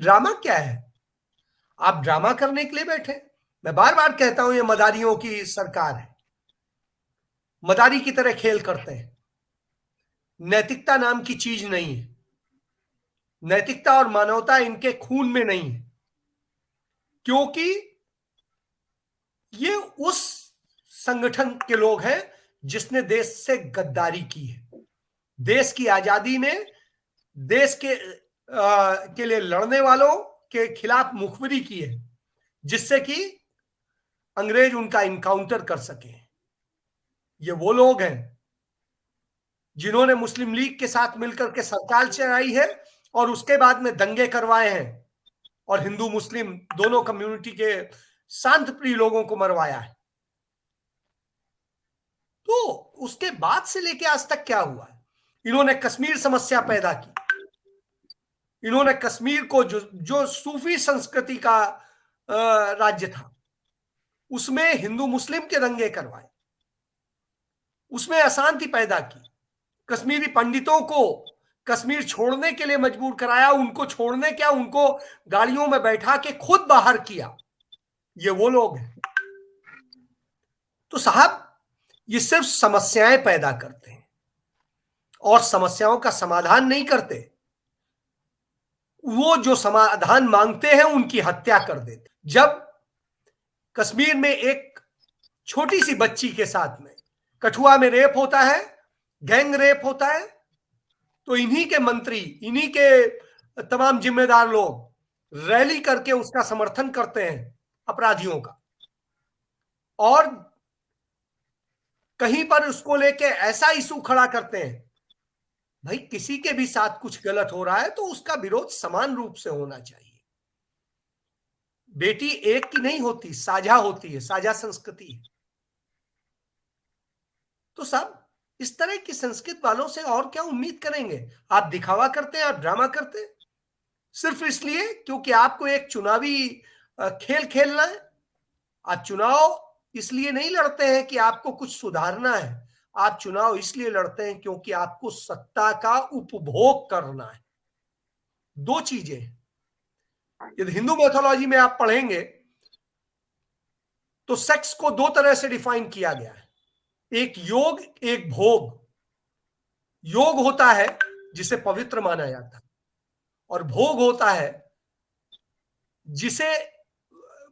Drama क्या है? आप ड्रामा करने के लिए बैठे? मैं बार बार कहता हूं, ये मदारियों की सरकार है। मदारी की तरह खेल करते हैं। नैतिकता नाम की चीज नहीं है। नैतिकता और मानवता इनके खून में नहीं है, क्योंकि ये उस संगठन के लोग हैं जिसने देश से गद्दारी की है। देश की आजादी में देश के लिए लड़ने वालों के खिलाफ मुखबिरी की है, जिससे कि अंग्रेज उनका इनकाउंटर कर सके। ये वो लोग हैं जिन्होंने मुस्लिम लीग के साथ मिलकर के सरकार चलाई है और उसके बाद में दंगे करवाए हैं और हिंदू मुस्लिम दोनों कम्युनिटी के शांत प्रिय लोगों को मरवाया है। तो उसके बाद से लेके आज तक क्या हुआ है? इन्होंने कश्मीर समस्या पैदा की। इन्होंने कश्मीर को जो सूफी संस्कृति का राज्य था, उसमें हिंदू मुस्लिम के दंगे करवाए, उसमें अशांति पैदा की, कश्मीरी पंडितों को कश्मीर छोड़ने के लिए मजबूर कराया। उनको छोड़ने क्या, उनको गाड़ियों में बैठा के खुद बाहर किया। ये वो लोग हैं। तो साहब, ये सिर्फ समस्याएं पैदा करते हैं और समस्याओं का समाधान नहीं करते। वो जो समाधान मांगते हैं उनकी हत्या कर देते। जब कश्मीर में एक छोटी सी बच्ची के साथ में कठुआ में रेप होता है, गैंग रेप होता है, तो इन्हीं के मंत्री, इन्हीं के तमाम जिम्मेदार लोग रैली करके उसका समर्थन करते हैं, अपराधियों का। और कहीं पर उसको लेके ऐसा इशू खड़ा करते हैं, भाई किसी के भी साथ कुछ गलत हो रहा है तो उसका विरोध समान रूप से होना चाहिए। बेटी एक की नहीं होती, साझा होती है, साझा संस्कृति है। तो सब इस तरह की संस्कृत वालों से और क्या उम्मीद करेंगे? आप दिखावा करते हैं, आप ड्रामा करते हैं, सिर्फ इसलिए क्योंकि आपको एक चुनावी खेल खेलना है। आप चुनाव इसलिए नहीं लड़ते हैं कि आपको कुछ सुधारना है। आप चुनाव इसलिए लड़ते हैं क्योंकि आपको सत्ता का उपभोग करना है। दो चीजें। यदि हिंदू मैथोलॉजी में आप पढ़ेंगे तो सेक्स को दो तरह से डिफाइन किया गया है, एक योग, एक भोग। योग होता है जिसे पवित्र माना जाता है, और भोग होता है जिसे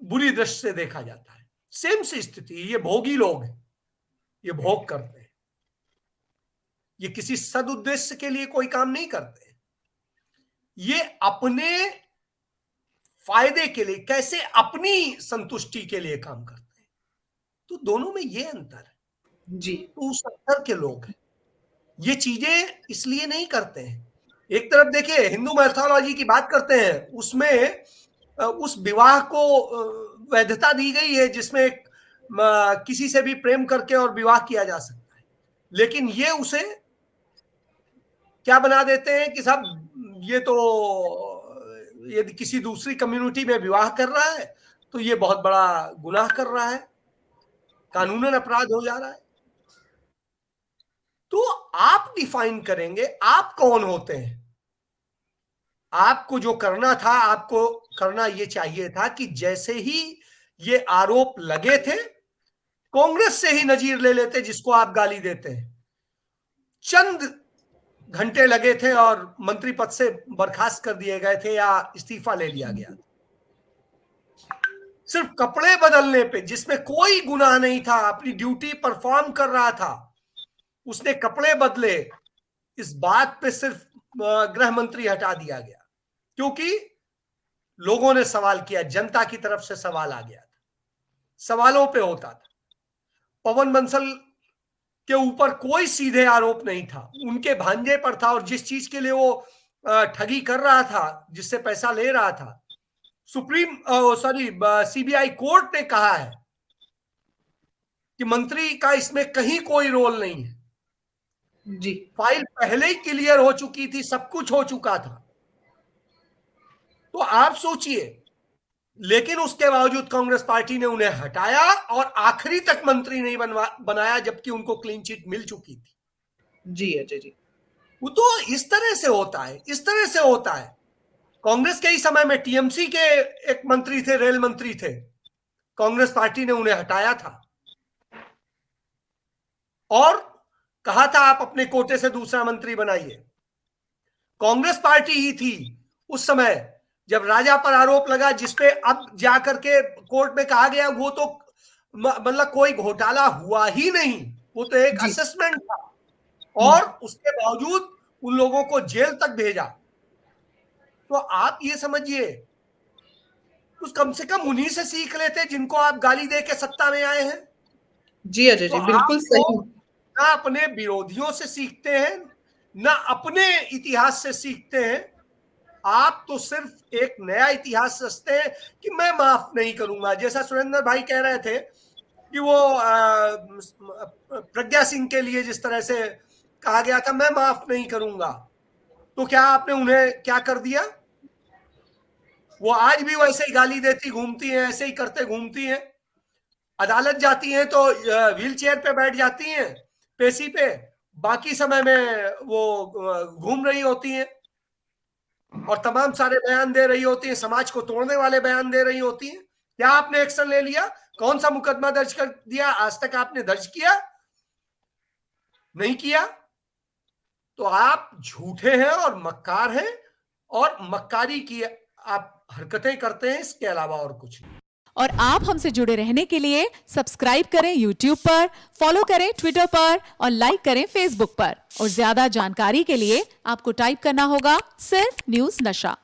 बुरी दृष्टि से देखा जाता है। सेम सी स्थिति। ये भोगी लोग हैं, ये भोग करते हैं, ये किसी सदुद्देश्य के लिए कोई काम नहीं करते। ये अपने फायदे के लिए, कैसे अपनी संतुष्टि के लिए काम करते हैं। तो दोनों में ये अंतर है। जी, तो उस अंतर के लोग हैं। ये चीजें इसलिए नहीं करते हैं। एक तरफ देखिए, हिंदू मैथोलॉजी की बात करते हैं, उसमें उस विवाह को वैधता दी गई है जिसमें किसी से भी प्रेम करके और विवाह किया जा सकता है। लेकिन ये उसे क्या बना देते हैं कि साहब ये तो यदि किसी दूसरी कम्युनिटी में विवाह कर रहा है तो ये बहुत बड़ा गुनाह कर रहा है, कानूनन अपराध हो जा रहा है। तो आप डिफाइन करेंगे आप कौन होते हैं। आपको जो करना था, आपको करना ये चाहिए था कि जैसे ही ये आरोप लगे थे, कांग्रेस से ही नजीर ले लेते जिसको आप गाली देते हैं। चंद घंटे लगे थे और मंत्री पद से बर्खास्त कर दिए गए थे या इस्तीफा ले लिया गया। सिर्फ कपड़े बदलने पे, जिसमें कोई गुनाह नहीं था, अपनी ड्यूटी परफॉर्म कर रहा था, उसने कपड़े बदले, इस बात पे सिर्फ गृह मंत्री हटा दिया गया क्योंकि लोगों ने सवाल किया, जनता की तरफ से सवाल आ गया था, सवालों पे होता था। पवन बंसल के ऊपर कोई सीधे आरोप नहीं था, उनके भांजे पर था। और जिस चीज के लिए वो ठगी कर रहा था, जिससे पैसा ले रहा था, सीबीआई कोर्ट ने कहा है कि मंत्री का इसमें कहीं कोई रोल नहीं है। जी, फाइल पहले ही क्लियर हो चुकी थी, सब कुछ हो चुका था। तो आप सोचिए, लेकिन उसके बावजूद कांग्रेस पार्टी ने उन्हें हटाया और आखिरी तक मंत्री नहीं बनाया, जबकि उनको क्लीन चिट मिल चुकी थी। जी अजय जी। वो तो इस तरह से होता है, इस तरह से होता है। कांग्रेस के ही समय में टीएमसी के एक मंत्री थे, रेल मंत्री थे, कांग्रेस पार्टी ने उन्हें हटाया था और कहा था आप अपने कोटे से दूसरा मंत्री बनाइए। कांग्रेस पार्टी ही थी उस समय जब राजा पर आरोप लगा, जिसपे अब जाकर के कोर्ट में कहा गया वो तो मतलब कोई घोटाला हुआ ही नहीं, वो तो एक असेसमेंट था, और उसके बावजूद उन लोगों को जेल तक भेजा। तो आप ये समझिए, तो कम से कम उन्हीं से सीख लेते जिनको आप गाली दे के सत्ता में आए हैं। जी अजय जी, बिल्कुल सही। ना अपने विरोधियों से सीखते हैं, ना अपने इतिहास से सीखते हैं। आप तो सिर्फ एक नया इतिहास रचते हैं कि मैं माफ नहीं करूंगा। जैसा सुरेंद्र भाई कह रहे थे कि वो प्रज्ञा सिंह के लिए जिस तरह से कहा गया था मैं माफ नहीं करूंगा, तो क्या आपने उन्हें क्या कर दिया? वो आज भी वैसे ही गाली देती घूमती हैं, ऐसे ही करते घूमती हैं। अदालत जाती हैं तो व्हील चेयर पे बैठ जाती हैं, पेशी पे, बाकी समय में वो घूम रही होती हैं और तमाम सारे बयान दे रही होती हैं, समाज को तोड़ने वाले बयान दे रही होती हैं। क्या आपने एक्शन ले लिया? कौन सा मुकदमा दर्ज कर दिया? आज तक आपने दर्ज किया? नहीं किया। तो आप झूठे हैं और मक्कार हैं, और मक्कारी की आप हरकतें करते हैं, इसके अलावा और कुछ नहीं। और आप हमसे जुड़े रहने के लिए सब्सक्राइब करें YouTube पर, फॉलो करें Twitter पर और लाइक करें Facebook पर। और ज्यादा जानकारी के लिए आपको टाइप करना होगा सिर्फ न्यूज़ नशा।